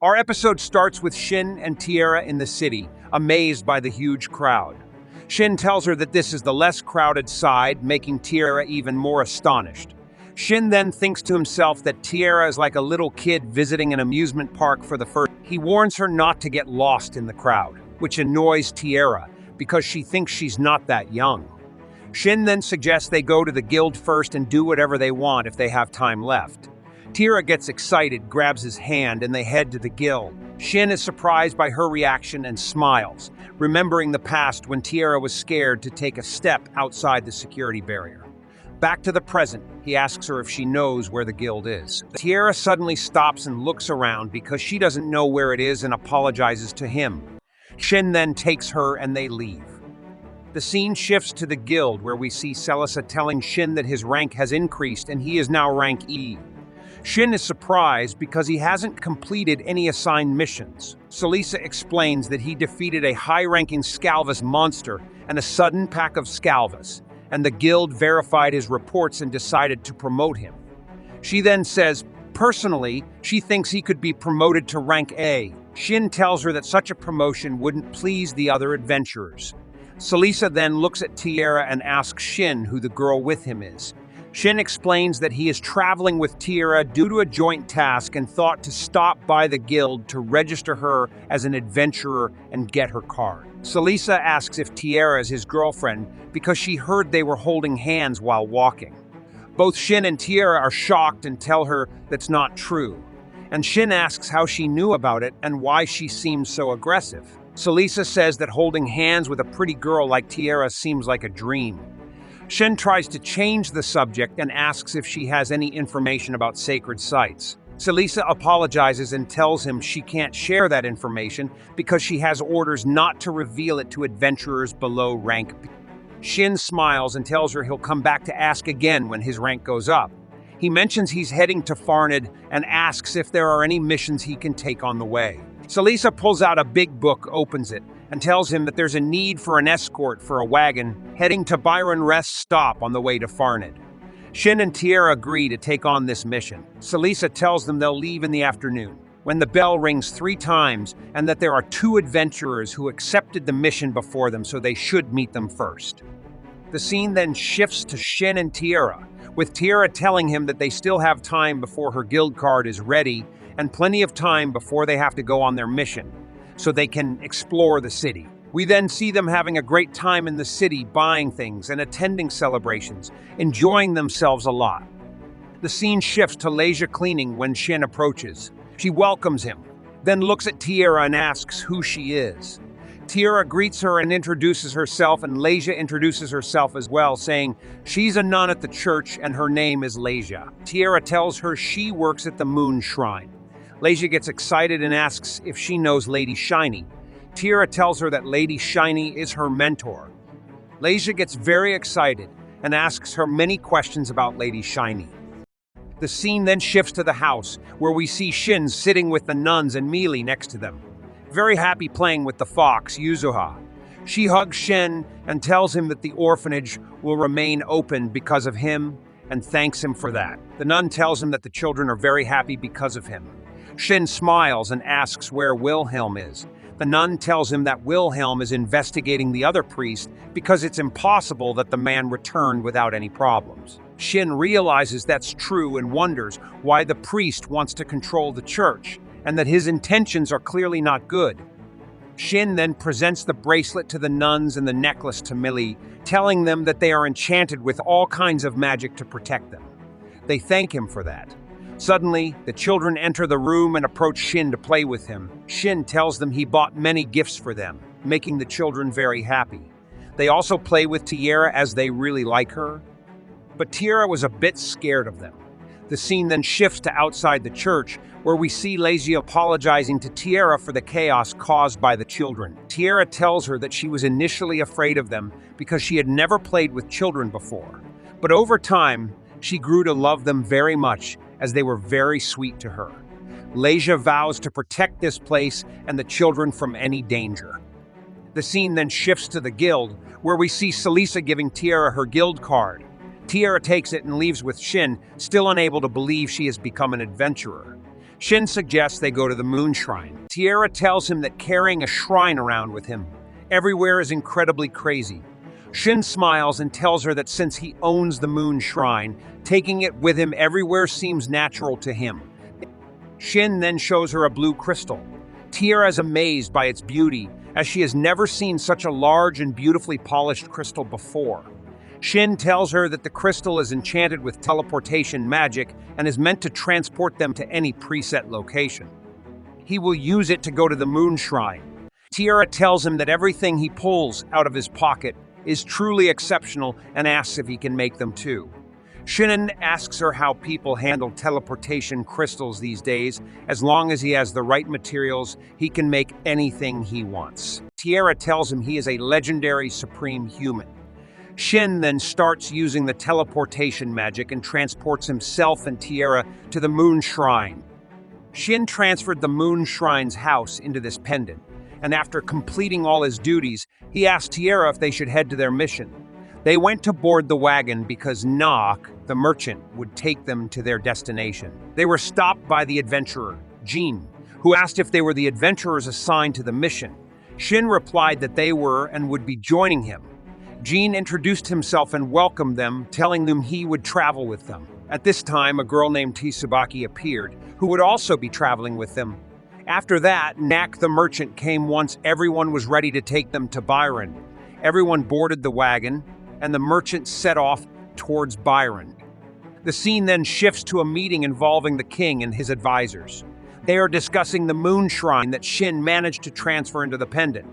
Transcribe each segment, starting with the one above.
Our episode starts with Shin and Tiara in the city, amazed by the huge crowd. Shin tells her that this is the less crowded side, making Tiara even more astonished. Shin then thinks to himself that Tiara is like a little kid visiting an amusement park for the first. He warns her not to get lost in the crowd, which annoys Tiara because she thinks she's not that young. Shin then suggests they go to the guild first and do whatever they want if they have time left. Tiara gets excited, grabs his hand, and they head to the guild. Shin is surprised by her reaction and smiles, remembering the past when Tiara was scared to take a step outside the security barrier. Back to the present, he asks her if she knows where the guild is. Tiara suddenly stops and looks around because she doesn't know where it is and apologizes to him. Shin then takes her and they leave. The scene shifts to the guild where we see Celisa telling Shin that his rank has increased and he is now rank E. Shin is surprised because he hasn't completed any assigned missions. Celisa explains that he defeated a high-ranking Scalvus monster and a sudden pack of Scalvus, and the guild verified his reports and decided to promote him. She then says, personally, she thinks he could be promoted to rank A. Shin tells her that such a promotion wouldn't please the other adventurers. Celisa then looks at Tiara and asks Shin who the girl with him is. Shin explains that he is traveling with Tiara due to a joint task and thought to stop by the guild to register her as an adventurer and get her card. Celisa asks if Tiara is his girlfriend because she heard they were holding hands while walking. Both Shin and Tiara are shocked and tell her that's not true. And Shin asks how she knew about it and why she seems so aggressive. Celisa says that holding hands with a pretty girl like Tiara seems like a dream. Shin tries to change the subject and asks if she has any information about sacred sites. Celisa apologizes and tells him she can't share that information because she has orders not to reveal it to adventurers below rank B. Shin smiles and tells her he'll come back to ask again when his rank goes up. He mentions he's heading to Orphanage and asks if there are any missions he can take on the way. Celisa pulls out a big book, opens it, and tells him that there's a need for an escort for a wagon heading to Byron Rest stop on the way to Orphanage. Shin and Tiara agree to take on this mission. Celisa tells them they'll leave in the afternoon, when the bell rings 3 times, and that there are 2 adventurers who accepted the mission before them, so they should meet them first. The scene then shifts to Shin and Tiara, with Tiara telling him that they still have time before her guild card is ready, and plenty of time before they have to go on their mission, so they can explore the city. We then see them having a great time in the city, buying things and attending celebrations, enjoying themselves a lot. The scene shifts to Leisure cleaning when Shin approaches. She welcomes him, then looks at Tiara and asks who she is. Tiara greets her and introduces herself, and Leisure introduces herself as well, saying she's a nun at the church and her name is Leisure. Tiara tells her she works at the Moon Shrine. Leisure gets excited and asks if she knows Lady Shiny. Tiara tells her that Lady Shiny is her mentor. Leisure gets very excited and asks her many questions about Lady Shiny. The scene then shifts to the house, where we see Shin sitting with the nuns and Mealy next to them, very happy playing with the fox, Yuzuha. She hugs Shin and tells him that the orphanage will remain open because of him and thanks him for that. The nun tells him that the children are very happy because of him. Shin smiles and asks where Wilhelm is. The nun tells him that Wilhelm is investigating the other priest because it's impossible that the man returned without any problems. Shin realizes that's true and wonders why the priest wants to control the church, and that his intentions are clearly not good. Shin then presents the bracelet to the nuns and the necklace to Millie, telling them that they are enchanted with all kinds of magic to protect them. They thank him for that. Suddenly, the children enter the room and approach Shin to play with him. Shin tells them he bought many gifts for them, making the children very happy. They also play with Tiara as they really like her. But Tiara was a bit scared of them. The scene then shifts to outside the church, where we see Leisure apologizing to Tiara for the chaos caused by the children. Tiara tells her that she was initially afraid of them because she had never played with children before. But over time, she grew to love them very much, as they were very sweet to her. Leisure vows to protect this place and the children from any danger. The scene then shifts to the guild, where we see Celisa giving Tiara her guild card. Tiara takes it and leaves with Shin, still unable to believe she has become an adventurer. Shin suggests they go to the moon shrine. Tiara tells him that carrying a shrine around with him everywhere is incredibly crazy. Shin smiles and tells her that since he owns the moon shrine, taking it with him everywhere seems natural to him. Shin then shows her a blue crystal. Tiara is amazed by its beauty, as she has never seen such a large and beautifully polished crystal before. Shin tells her that the crystal is enchanted with teleportation magic and is meant to transport them to any preset location. He will use it to go to the moon shrine. Tiara tells him that everything he pulls out of his pocket is truly exceptional and asks if he can make them too. Shin asks her how people handle teleportation crystals these days. As long as he has the right materials, he can make anything he wants. Tiara tells him he is a legendary supreme human. Shin then starts using the teleportation magic and transports himself and Tiara to the moon shrine. Shin transferred the moon shrine's house into this pendant, and after completing all his duties, he asked Tiara if they should head to their mission. They went to board the wagon because Nock, the merchant, would take them to their destination. They were stopped by the adventurer, Jin, who asked if they were the adventurers assigned to the mission. Shin replied that they were and would be joining him. Jin introduced himself and welcomed them, telling them he would travel with them. At this time, a girl named Tsubaki appeared, who would also be traveling with them. After that, Nak the merchant came once everyone was ready to take them to Byron. Everyone boarded the wagon, and the merchant set off towards Byron. The scene then shifts to a meeting involving the king and his advisors. They are discussing the moon shrine that Shin managed to transfer into the pendant.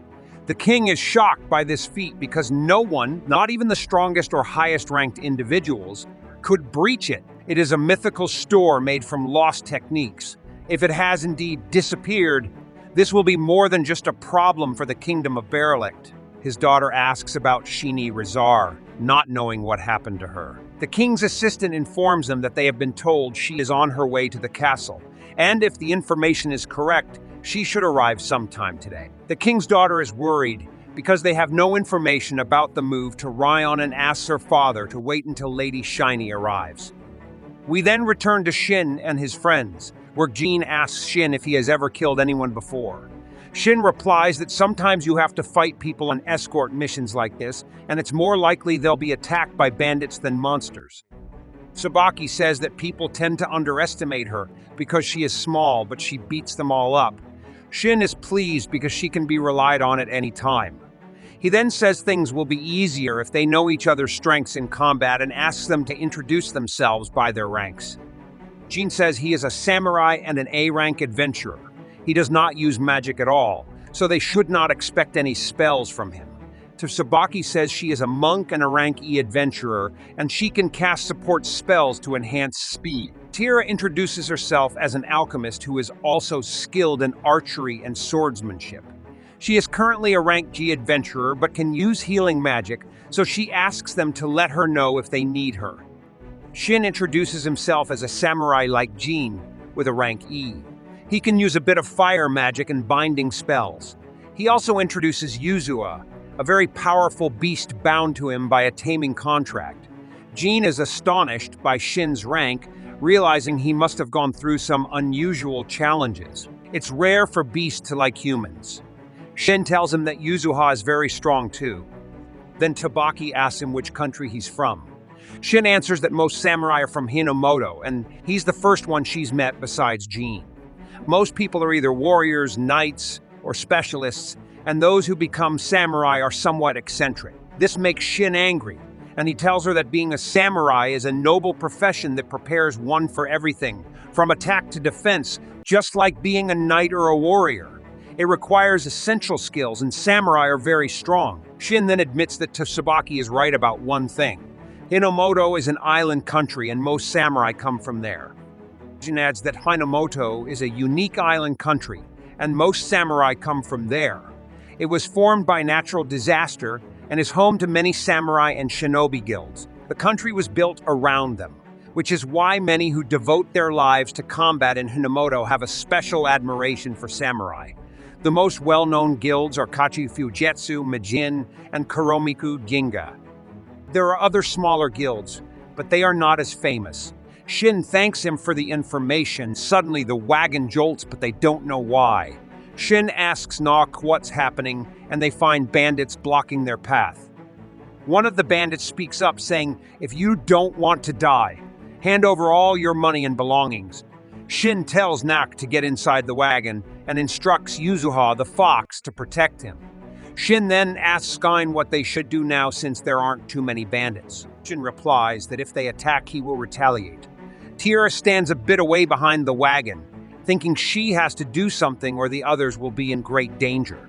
The king is shocked by this feat because no one, not even the strongest or highest ranked individuals, could breach it. It is a mythical store made from lost techniques. If it has indeed disappeared, this will be more than just a problem for the kingdom of Berelict. His daughter asks about Shini Rizar, not knowing what happened to her. The king's assistant informs them that they have been told she is on her way to the castle, and if the information is correct, she should arrive sometime today. The king's daughter is worried because they have no information about the move to Ryan and asks her father to wait until Lady Shiny arrives. We then return to Shin and his friends, where Jin asks Shin if he has ever killed anyone before. Shin replies that sometimes you have to fight people on escort missions like this, and it's more likely they'll be attacked by bandits than monsters. Tsubaki says that people tend to underestimate her because she is small, but she beats them all up. Shin is pleased because she can be relied on at any time. He then says things will be easier if they know each other's strengths in combat and asks them to introduce themselves by their ranks. Jin says he is a samurai and an A-rank adventurer. He does not use magic at all, so they should not expect any spells from him. Tsubaki says she is a monk and a rank E adventurer, and she can cast support spells to enhance speed. Tiara introduces herself as an alchemist who is also skilled in archery and swordsmanship. She is currently a rank G adventurer, but can use healing magic, so she asks them to let her know if they need her. Shin introduces himself as a samurai like Jin, with a rank E. He can use a bit of fire magic and binding spells. He also introduces Yuzua, a very powerful beast bound to him by a taming contract. Jin is astonished by Shin's rank, realizing he must have gone through some unusual challenges. It's rare for beasts to like humans. Shin tells him that Yuzua is very strong too. Then Tsubaki asks him which country he's from. Shin answers that most samurai are from Hinomoto, and he's the first one she's met besides Jin. Most people are either warriors, knights, or specialists, and those who become samurai are somewhat eccentric. This makes Shin angry, and he tells her that being a samurai is a noble profession that prepares one for everything, from attack to defense, just like being a knight or a warrior. It requires essential skills, and samurai are very strong. Shin then admits that Tsubaki is right about one thing. Hinomoto is an island country, and most samurai come from there. Shin adds that Hinomoto is a unique island country, and most samurai come from there. It was formed by natural disaster and is home to many samurai and shinobi guilds. The country was built around them, which is why many who devote their lives to combat in Hinomoto have a special admiration for samurai. The most well-known guilds are Kachi Fujitsu, Majin, and Kuromiku Ginga. There are other smaller guilds, but they are not as famous. Shin thanks him for the information. Suddenly, the wagon jolts, but they don't know why. Shin asks Nock what's happening, and they find bandits blocking their path. One of the bandits speaks up, saying, "If you don't want to die, hand over all your money and belongings." Shin tells Nak to get inside the wagon and instructs Yuzuha the fox to protect him. Shin then asks Skyn what they should do now since there aren't too many bandits. Shin replies that if they attack, he will retaliate. Tira stands a bit away behind the wagon, thinking she has to do something or the others will be in great danger.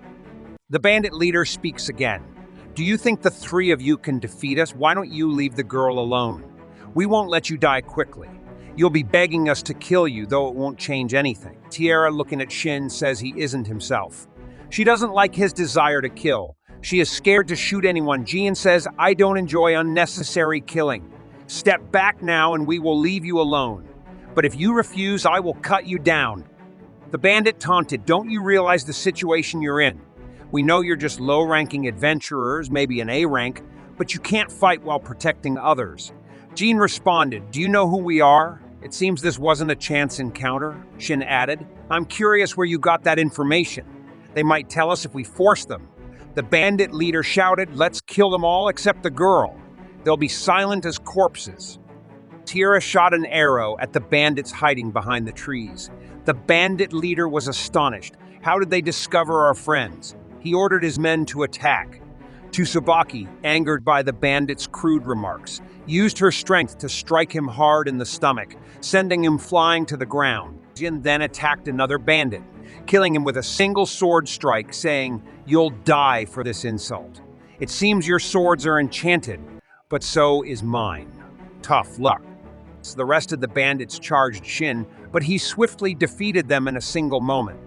The bandit leader speaks again. "Do you think the three of you can defeat us? Why don't you leave the girl alone? We won't let you die quickly. You'll be begging us to kill you, though it won't change anything." Tierra, looking at Shin, says he isn't himself. She doesn't like his desire to kill. She is scared to shoot anyone. Jean says, "I don't enjoy unnecessary killing. Step back now and we will leave you alone. But if you refuse, I will cut you down." The bandit taunted, "Don't you realize the situation you're in? We know you're just low-ranking adventurers, maybe an A rank, but you can't fight while protecting others." Jean responded, "Do you know who we are? It seems this wasn't a chance encounter." Shin added, "I'm curious where you got that information. They might tell us if we force them." The bandit leader shouted, "Let's kill them all except the girl. They'll be silent as corpses." Tira shot an arrow at the bandits hiding behind the trees. The bandit leader was astonished. How did they discover our friends? He ordered his men to attack. Tsubaki, angered by the bandit's crude remarks, used her strength to strike him hard in the stomach, sending him flying to the ground. Jin then attacked another bandit, killing him with a single sword strike, saying, "You'll die for this insult. It seems your swords are enchanted, but so is mine. Tough luck." The rest of the bandits charged Shin, but he swiftly defeated them in a single moment.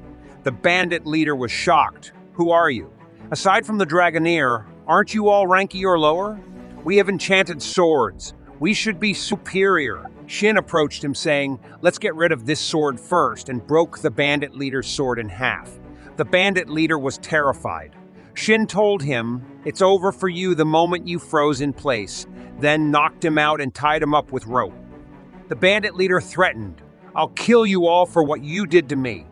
The bandit leader was shocked. "Who are you? Aside from the Dragoneer, aren't you all ranky or lower? We have enchanted swords. We should be superior." Shin approached him saying, "Let's get rid of this sword first," and broke the bandit leader's sword in half. The bandit leader was terrified. Shin told him, "It's over for you the moment you froze in place," then knocked him out and tied him up with rope. The bandit leader threatened, "I'll kill you all for what you did to me."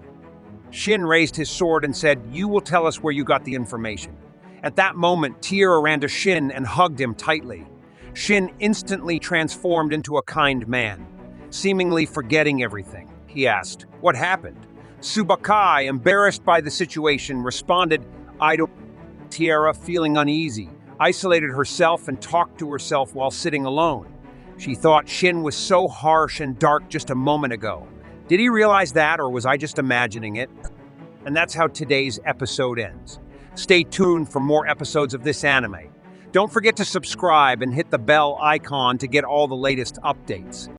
Shin raised his sword and said, "You will tell us where you got the information." At that moment, Tira ran to Shin and hugged him tightly. Shin instantly transformed into a kind man. Seemingly forgetting everything, he asked, "What happened?" Subakai, embarrassed by the situation, responded, "I don't." Tira, feeling uneasy, isolated herself and talked to herself while sitting alone. She thought Shin was so harsh and dark just a moment ago. Did he realize that, or was I just imagining it? And that's how today's episode ends. Stay tuned for more episodes of this anime. Don't forget to subscribe and hit the bell icon to get all the latest updates.